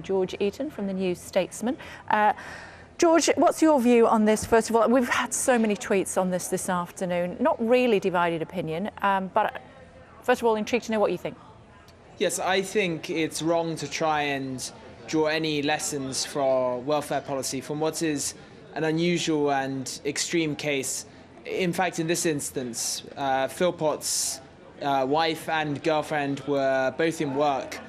George Eaton from the New Statesman. George, what's your view on this? First of all, we've had so many tweets on this afternoon. Not really divided opinion, but first of all, intrigued to know what you think. Yes, I think it's wrong to try and draw any lessons for welfare policy from what is an unusual and extreme case. In fact, in this instance, Philpott's wife and girlfriend were both in work.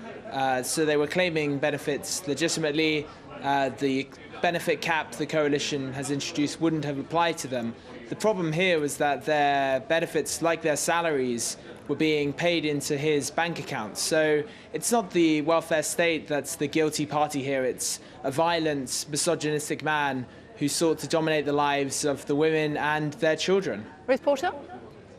So they were claiming benefits legitimately. The benefit cap the coalition has introduced wouldn't have applied to them. The problem here was that their benefits, like their salaries, were being paid into his bank account. So it's not the welfare state that's the guilty party here. It's a violent, misogynistic man who sought to dominate the lives of the women and their children. Ruth Porter?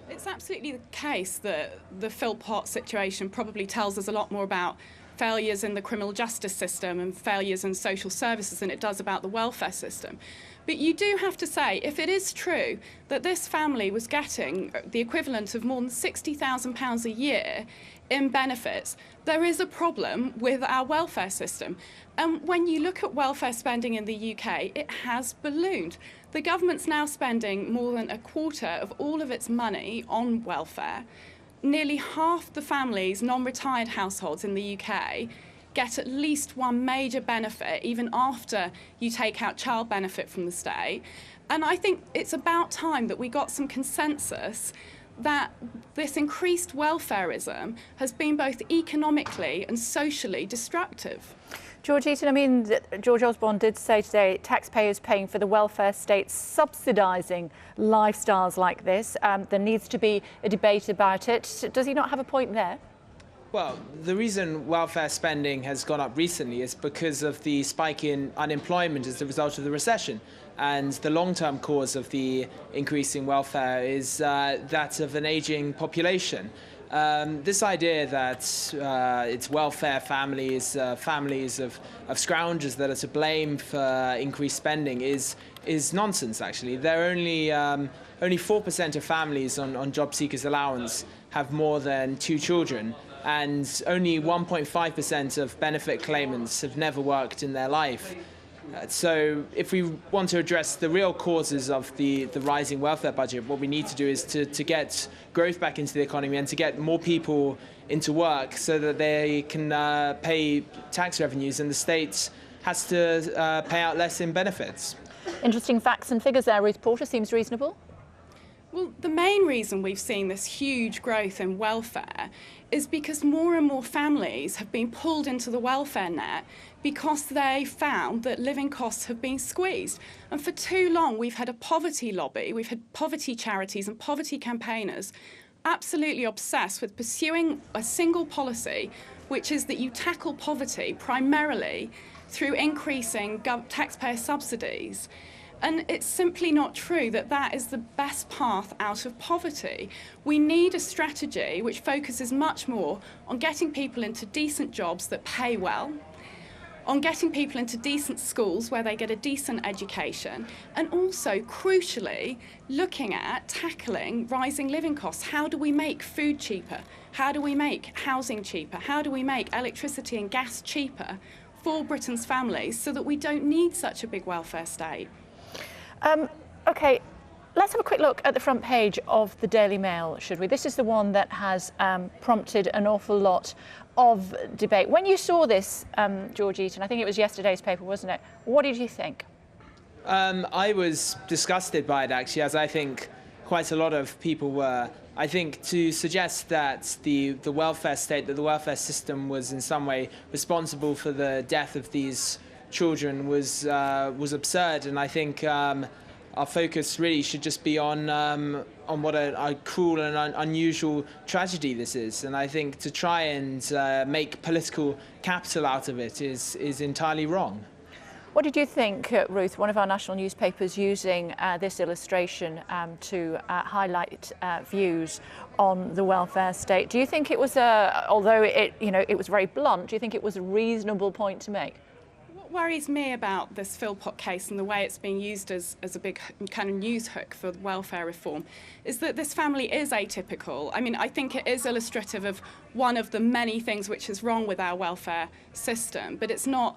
It's absolutely the case that the Philpott situation probably tells us a lot more about failures in the criminal justice system and failures in social services than it does about the welfare system. But you do have to say, if it is true that this family was getting the equivalent of more than £60,000 a year in benefits, there is a problem with our welfare system. And when you look at welfare spending in the UK, it has ballooned. The government's now spending more than a quarter of all of its money on welfare. Nearly half the families, non-retired households in the UK, get at least one major benefit, even after you take out child benefit from the state. And I think it's about time that we got some consensus that this increased welfarism has been both economically and socially destructive. George Eaton, I mean, George Osborne did say today taxpayers paying for the welfare state subsidising lifestyles like this. There needs to be a debate about it. Does he not have a point there? Well, the reason welfare spending has gone up recently is because of the spike in unemployment as a result of the recession. And the long-term cause of the increasing welfare is that of an ageing population. This idea that it's welfare families, families of scroungers that are to blame for increased spending is nonsense, actually. There are only 4% of families on job seekers allowance have more than 2 children, and only 1.5% of benefit claimants have never worked in their life. So if we want to address the real causes of the rising welfare budget, what we need to do is to get growth back into the economy and to get more people into work so that they can pay tax revenues and the state has to pay out less in benefits. Interesting facts and figures there. Ruth Porter, seems reasonable. Well, the main reason we've seen this huge growth in welfare is because more and more families have been pulled into the welfare net because they found that living costs have been squeezed. And for too long, we've had a poverty lobby, we've had poverty charities and poverty campaigners absolutely obsessed with pursuing a single policy, which is that you tackle poverty primarily through increasing taxpayer subsidies. And it's simply not true that that is the best path out of poverty. We need a strategy which focuses much more on getting people into decent jobs that pay well, on getting people into decent schools where they get a decent education, and also, crucially, looking at tackling rising living costs. How do we make food cheaper? How do we make housing cheaper? How do we make electricity and gas cheaper for Britain's families so that we don't need such a big welfare state? OK, let's have a quick look at the front page of the Daily Mail, should we? This is the one that has prompted an awful lot of debate. When you saw this, George Eaton, I think it was yesterday's paper, wasn't it? What did you think? I was disgusted by it, actually, as I think quite a lot of people were. I think to suggest that the welfare state, that the welfare system was in some way responsible for the death of these children was absurd, and I think our focus really should just be on what a cruel and unusual tragedy this is. And I think to try and make political capital out of it is entirely wrong. What did you think, Ruth, one of our national newspapers using this illustration to highlight views on the welfare state? Do you think it was although it was very blunt, do you think it was a reasonable point to make? What worries me about this Philpott case and the way it's being used as a big kind of news hook for welfare reform is that this family is atypical. I mean, I think it is illustrative of one of the many things which is wrong with our welfare system, but it's not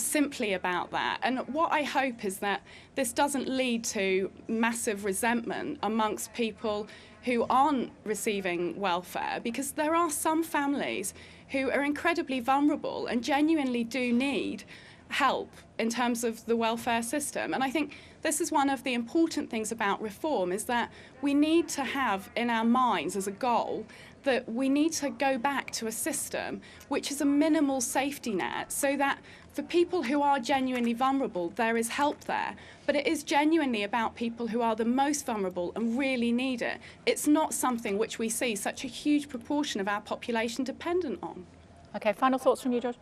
simply about that. And what I hope is that this doesn't lead to massive resentment amongst people who aren't receiving welfare, because there are some families who are incredibly vulnerable and genuinely do need help in terms of the welfare system. And I think this is one of the important things about reform, is that we need to have in our minds as a goal that we need to go back to a system which is a minimal safety net, so that for people who are genuinely vulnerable, there is help there. But it is genuinely about people who are the most vulnerable and really need it. It's not something which we see such a huge proportion of our population dependent on. Okay, final thoughts from you, George?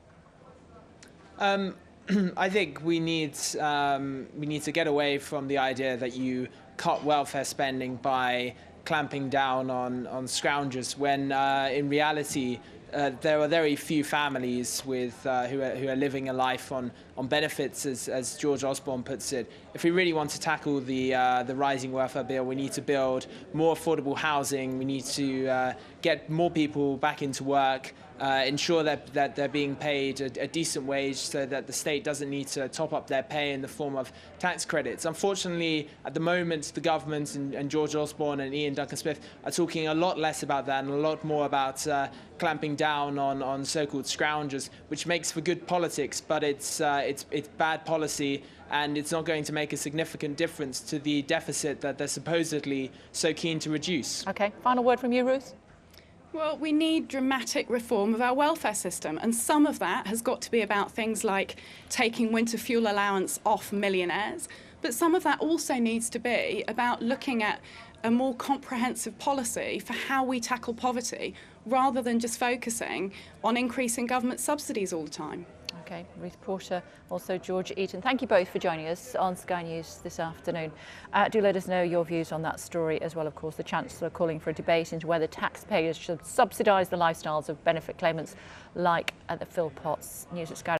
I think we need to get away from the idea that you cut welfare spending by clamping down on scroungers, when in reality there are very few families with who are living a life on benefits, as George Osborne puts it. If we really want to tackle the rising welfare bill, we need to build more affordable housing. We need to get more people back into work. Ensure that they're being paid a decent wage, so that the state doesn't need to top up their pay in the form of tax credits. Unfortunately, at the moment, the government and George Osborne and Ian Duncan-Smith are talking a lot less about that and a lot more about clamping down on so-called scroungers, which makes for good politics, but it's bad policy, and it's not going to make a significant difference to the deficit that they're supposedly so keen to reduce. Okay, final word from you, Ruth? Well, we need dramatic reform of our welfare system, and some of that has got to be about things like taking winter fuel allowance off millionaires, but some of that also needs to be about looking at a more comprehensive policy for how we tackle poverty, rather than just focusing on increasing government subsidies all the time. Okay, Ruth Porter, also George Eaton. Thank you both for joining us on Sky News this afternoon. Do let us know your views on that story as well. Of course, the Chancellor calling for a debate into whether taxpayers should subsidise the lifestyles of benefit claimants like the Philpotts. News at Sky.